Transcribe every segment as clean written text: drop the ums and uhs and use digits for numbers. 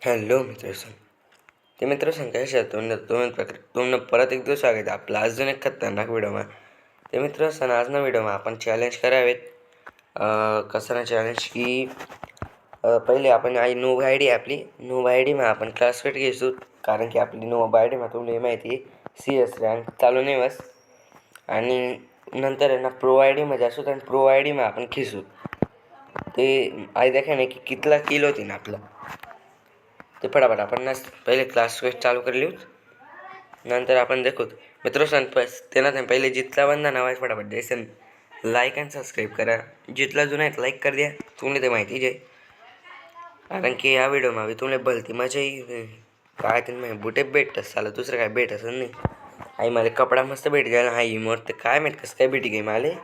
Hello मित्र ते मित्र कशा तुमनं परत एक दिवस स्वागत आहे आपला अजून एक खतरनाक व्हिडिओमा. ते मित्र आज ना व्हिडिओमा आपण चॅलेंज करावेत. कसं ना चॅलेंज की पहिले आपण नोव आय डी आपली नोव आय डीमा आपण क्लासमेट घेसू, कारण की आपली नोव आय डीमा तुम्हाला माहिती आहे CS रँक चालू नाही बस. आणि नंतर आहे ना प्रो आय डीमध्ये असू आणि प्रो आय डीमा आपण खेसू. ते आई देखा नाही की कितला किल होती ना आपलं ते फटाफट आपण ना पहिले क्लास क्वेस्ट चालू कर लिहू, नंतर आपण देखू मित्र त्यांना पहिले जितला बंदा नाव आहे फटाफट द्यायचं, लाईक आणि सबस्क्राईब करा. जितला जुना आहे लाईक कर द्या, तुम्हाला ते माहिती आहे. कारण की या व्हिडिओमा तुम्हाला भलती मजा येईल. काय तुम्ही बुटे भेटत साला दुसरं काय भेट असं नाही. आई मला कपडा मस्त भेट गेला. हा इमोट ते काय माहीत कसं काय भेटी गे मला,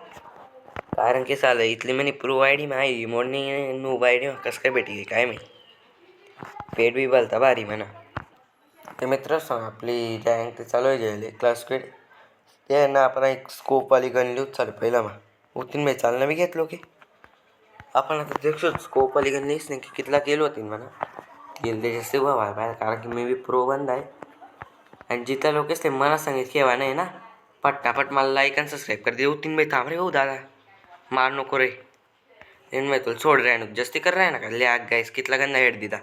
कारण की साला इथली म्हणे प्रो आय डी मा इमोटनी नोब आय डी कसं काय भेटी गे काय माहीत. पेट बी बोलता भारी म्हणा. ते मित्र आपली रँक ते चालू आहे क्लास स्क्वेड ते ना आपण एक स्कोपवाली गन लिहूच चालू पहिला उतीन मी चालणं मी घेतलो की आपण आता देखो स्कोपवाली गन लिहीच नाही की कितला केलो होती म्हणा केल ते जास्त व्हायला, कारण की मी बी प्रो बंद आहे. आणि जिथं लोकच ते मला सांगित केव्हा नाही ना पट्टापट मला लाईक आणि सबस्क्राईब कर दे. उतीन बाई थांब रे हो दादा, मार नको रे. इन मैं तुला सोड रहा है जस्ती कर रहा है ना का ले आग गाइस कितला गंदा हेड दिदा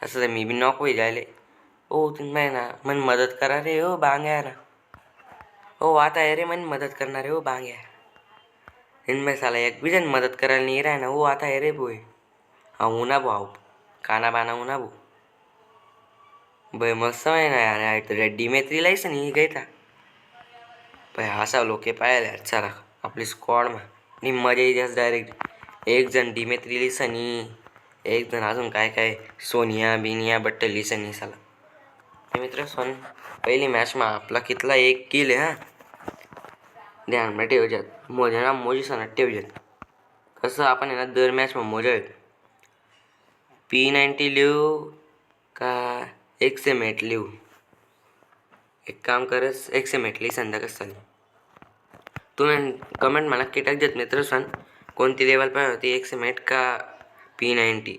असं तर मी बी नॉक होई जायले. ओ तुम्ही ना मन मदत करा रे हो बांग्या ना. हो आता है रे मन मदत करना रे हो बांग्या. इनमें साला एक भी जन मदत करायला नहीं रहा है ना. वो आता है रे बोय. हाँ ऊना भाऊ खाना बाना ऊना भाऊ भाई मस्त आहे ना यार. तो रेड्डी में त्रिलाईस नहीं गई था भाई. असा लोके पाहायला यार चला आपली स्क्वॉडमा नि मजा येते डायरेक्ट. एक जण डिमेत्री लिसनी, एक जण अजून काय काय सोनिया बिनिया बट्टल लिसनी साला. हे मित्र पहिली मॅचमा आपला कितला एक किल आहे. ध्यानमा ठेवजात मोजना मोजी सणात ठेवजात. कसं आपण आहे ना दर मॅचमा मोजा P90 लिहू का एक्सेमेट लिहू. एक काम करस एक्सेमेट लिही संध्या कसं चालेल. तुम्ही कमेंट मला किटक देत मित्र कोणती लेवल पाहिजे होती एक्सेमेट का P90.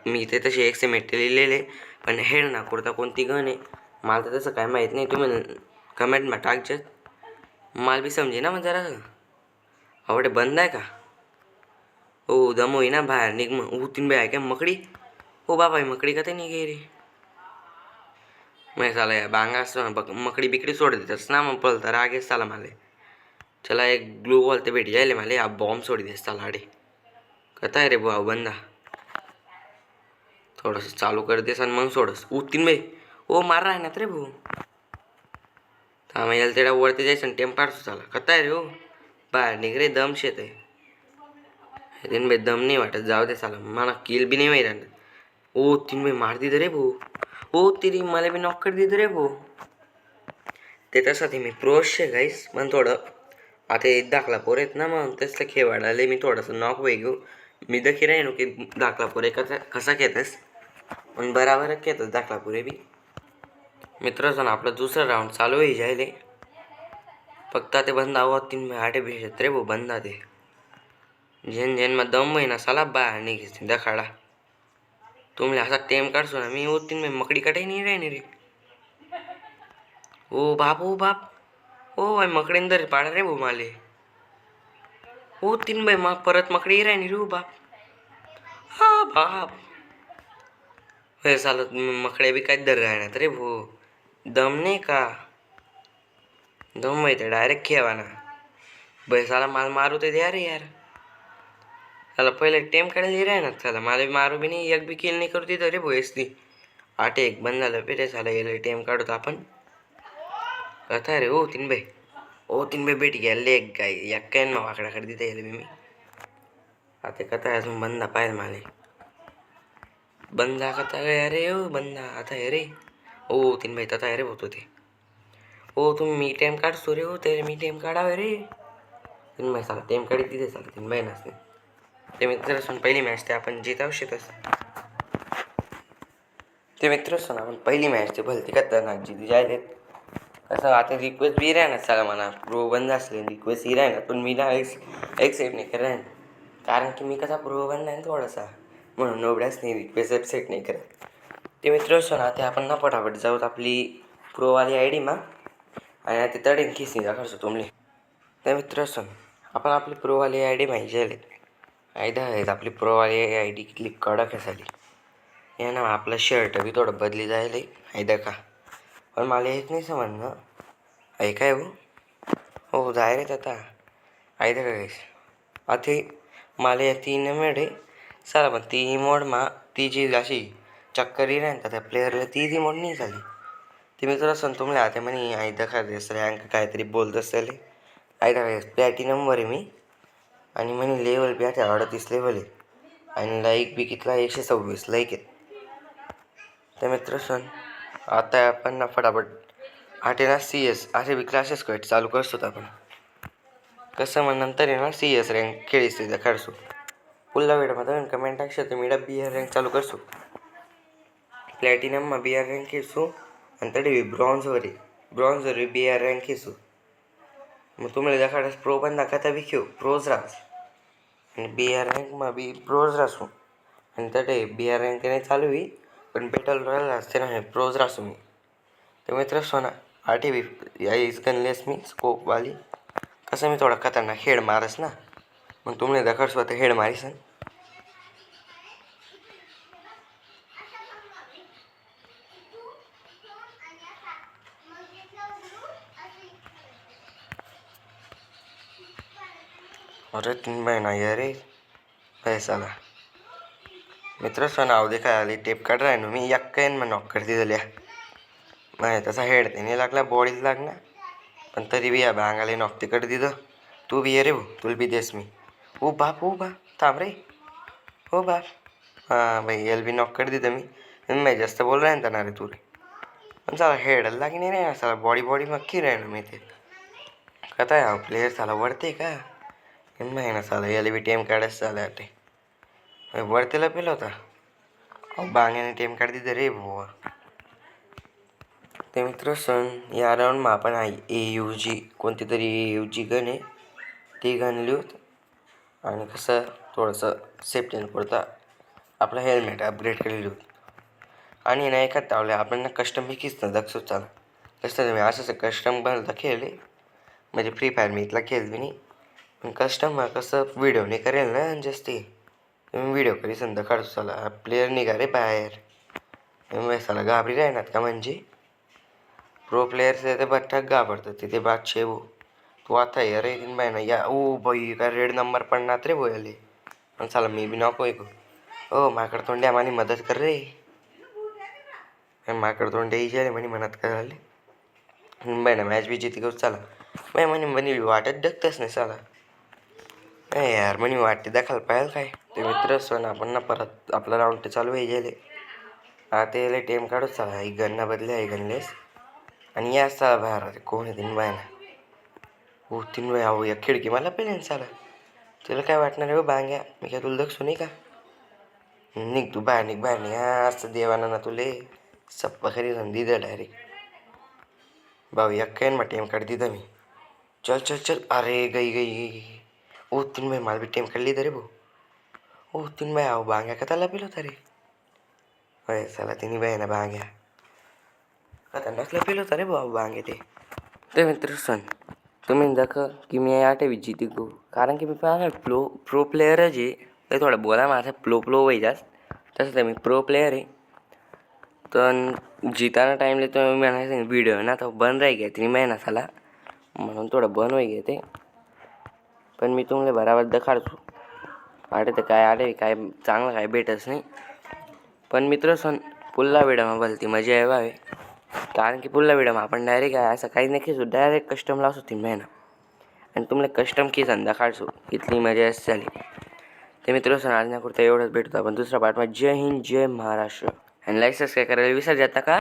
मी ते तसे एक्सेमेट लिहिलेले पण हेड ना कुर्ता कोणती गण आहे मला तर तसं काय माहीत नाही. तुम्ही कमेंटमा टाकजात मला बी समजे ना मग जरा आवडे बंद आहे का. हो दम होई ना बाहेर निघ मग उतीन बी आहे का मकडी. हो बाबा मकडी का ते नाही गे रे मैं साला या बांगा असतो ना मकडी बिकडी सोड देतस ना मग पळता रागेच साला मला. चला एक ग्लू वॉल ते भेट जायले मला या बॉम्ब सोडी देस चाला आडे कथा आहे रे भाऊ बंदा. थोडंसं चालू कर देस आणि मग सोडस उतीन बाई. ओ मार रहा है ना रे भाऊ. थांब याला तेवढा वरती जायचं टेम काढतो चाला कथा आहे रे हो बाहेर निघ रे दम शेत आहे. तीन बाई दम नाही वाटत जाऊ दे चाला मला किल बी नाही माहीत राहणार. ओ तीन बाई मार दिद रे भाऊ. हो तिरी मला बी नॉक कर दिद रे भाऊ. ते तसं ते मी प्रोशे गाईस पण थोडं आता दाखला पोर आहेत ना मग तसलं खेळाडले मी थोडंसं नॉक होई घेऊ. मी दखी राहीन की दाखला पोरे कसा घेतस पण बराबर घेतस दाखला पुरे बी. मित्र आपलं दुसरं राऊंड चालू होई जायले फक्त ते बंद आवाज तीन आठे भेटत रे भाऊ बंदा ते जेन जेन मग दम ना साला बाहेर निघेस दखाडा. तुम्ही असा टेम काढसो ना मी तीन मकडी कटाई नाही राहिनी रे. ओ बाप ओ बाप ओ भाई मकडेंदर पाडा रे भाऊ माले. हो तीन बाई मग परत मकडी राहिनी रे बाप. हा बाप हे चालत मकड्या बी काय दर राहणार रे भाऊ. दम नाही का दम माहिती डायरेक्ट खेळवाना भाई साला मला मारू ते द्या रे यार. साला पहिले टेम काढायला राहणार साला मला बी मारू बी नाही एक बी किल नाही करू तिथं रे भाऊ ती आठ एक बंद झालं पेटे साला गेलं टेम काढतो आपण कथा रे. हो तीन बाई ओ तीन बाई भेट घ्या लेग गाय एक्क्यान वाकडाकडे तिथे गेले मी आता कथा अजून बंदा पाहिजे मला बंदा कथा अरे हो बंदा आता आहे रे. ओ तीन बाई तथा रे होतो ते. हो तुम्ही मी टेम काढतो रे हो ते मी टेम काढावे रे. तीन बाई साला टेम काढी तिथे चालते तीन बाई नसते ते मित्र पहिली मॅच ते आपण जिताव शकतच ते मित्र आपण पहिली मॅच ते भलती खतरनाक जिथे जायले. कसं आता रिक्वेस्ट बी राहणार चला मला प्रो बंद असले रिक्वेस्ट ही राहणार पण मी ना एक्सेप्ट नाही करत कारण की मी कसा प्रो बंद आहे थोडासा म्हणून एवढ्याच नाही रिक्वेस्ट एक्सेप्ट नाही करत. ते मित्र सण आता आपण ना फटाफट जाऊत आपली प्रोवाली आय डी मा आणि आता तडेन खिसणी दाखवतो तुमले. ते मित्र सण आपण आपली प्रोवाली आय डी माहिती झाली आयदा आहेत आपली प्रोवाली आय डी कितली कडक आहे झाली. या ना आपलं शर्ट बी थोडं बदली जायला आयदा का पण मला एक नाही समजणं ऐकाय हो जाय रे आता आयदा का काहीच आता मला या तीन मेळे चला पण ती मोड मा ती जी अशी चक्करी नाही त्या प्लेअरला ती मोड नाही झाली. ती मित्र असं तुम्हाला आता म्हणे आयदा खा रँक काहीतरी बोलत असेल आयदा काय प्लॅटिनमवर आहे मी आणि म्हणे लेवल बी आता 38 लेवल आहे आणि लाईक बी कितला 126 लाईक आहेत. तर मित्र सण आता आपण ना फटाफट आटे ना CS असे बी क्लासेस कट चालू करतो आपण कसं मग नंतर आहे ना CS रँक खेळीस तिथं काढसो पुढल्या वेळेमध्ये कमेंट टाकशो तर मी BR रँक चालू करसो प्लॅटिनममा BR रँक खेळसो आणि तरी ब्रॉन्झवर BR रँक खेळसो. मग तुम्हाला दाखवायला प्रो पण दाखवता बी खेळ प्रोज राहस आणि BR रँकमा बी प्रोज राहसो आणि तटे BR रँक नाही चालू आहे पण बॅटल रॉयल असते ना प्रोज राहसो मी. तर मित्र सोना आठी बी याईस गणलेस मी स्कोपवाली कसं मी थोडा खतरनाक हेड मारस ना मग तुम्हाला दाखवतो आता हेड मारीस ना. अरे तीन बहिणा ये रे पैसाला मित्र सोना अवधे काय आली टेप काढ राय ना मी यक्कायन मग नॉक करते झाल्या नाही तसा हेड ते नाही लागला बॉडीच लागणार पण तरी बी या भांगाले नॉक तिकड दिलं. तू बी ये रे भाऊ तुला बी देस मी ओ बाप थांब रे हो बाप हां भाई एल बी नॉक कर दिलं मी जास्त बोल रहा ना रे तू रे पण चला हेड लागी नाही रे साला बॉडी मक्की राही ना मी ते कथा आहे प्लेयर साला वरते का ना साला एल बी टेम काढायचं चाला ते वरतीला पेला होता अहो बांग्याने टेम काढ दिलं रे भाऊ. ते मित्र सण या राऊंडमा आपण AUG कोणती तरी AUG गन आहे ती गन लिहूत आणि कसं थोडंसं सेफ्टीनं पुरता आपलं हेल्मेट अपग्रेड केलेली होत आणि नाही एखाद तावल्या आपण ना कस्टम बी किसतं दक्षू चाला कसं मी असं कस्टम बनलं खेळले म्हणजे फ्री फायर मी इथला खेळ बी नाही पण कस्टम कसं व्हिडिओ नाही करेल ना जास्ती तुम्ही व्हिडिओ करी संध्या काढतो चला प्लेयर निघा रे बाहेर साला घाबरी राहणार का म्हणजे प्रो प्लेयर्स ते बट्टा घाबरतात तिथे बादशे वो तू आता ये रे तीन बाय ना या ओ बाई का रेड नंबर पडणार रे बोयाले पण चला मी बी नको ऐकू ओ माकड तोंड्या मानी मदत कर रे माकड तोंड्या इजे रे म्हणे मदत करायला बाय ना मॅच बी जिती करू चला बाय म्हणे वाटत डगतच नाही चला नाही यार म्हणे वाटते दाखल पाहिजे काय ते मित्र सण आपण ना परत आपला राऊंड ते चालू आहे गेले आता यायला टेम काढूच चला ही गन्ना बदले आहे गनलेस आणि या चला बाहेर अरे कोण आहे तीन बाय ना हो तीन बाय अहो या खिडकी मला पेले चला तुला काय वाटणार आहे बांग्या मी काय तुला दक्षू नाही का निघ तू बाहेर निघ असं देवाना ना तुले सप्पा खरी संधी द्या डायरेक्ट भाऊ या काय मग टेम काढ दिदा मी चल अरे गई ओ तीन बाय मला बी टेम काढली रे भाऊ ओ तीन बाय अहो बांग्या का त्याला पेलो होता रे होय चला तिन्ही बाय ना बांग्या खतरनाकला पेलो होता रे भाऊ बांगे ते मित्र सण तुम्ही दाखव की मी आठवी जिती गो कारण की मी पाहणार प्रो प्लेयरच आहे ते थोडं बोला माझा प्लो वही जास्त तसं तर मी प्रो प्लेयर आहे तर जिताना टाईमला तर मी म्हणायचं व्हिडिओ ना तर बंद राही घ्या तिने महिना झाला म्हणून थोडं बंद होई घे ते पण मी तुम्हाला बराबर दखाडतो आटे तर काय आटे काय चांगलं काय भेटच नाही पण मित्र सण पुल्ला व्हिडिओमा भलती मजा यावे कारण की पुल्ला व्हिडिओमा आपण डायरेक्ट आहे असं काही नाही खेळतो डायरेक्ट कस्टम लावतो 3 महिना आणि तुम्हाला कस्टम की धंदा काढतो इथली मजा असं झाली. ते मित्र सण आज नाही करता एवढंच भेटतो आपण दुसऱ्या पार्टमध्ये. जय हिंद जय महाराष्ट्र आणि लाईक सबस्क्राईब करायला विसर जाता का.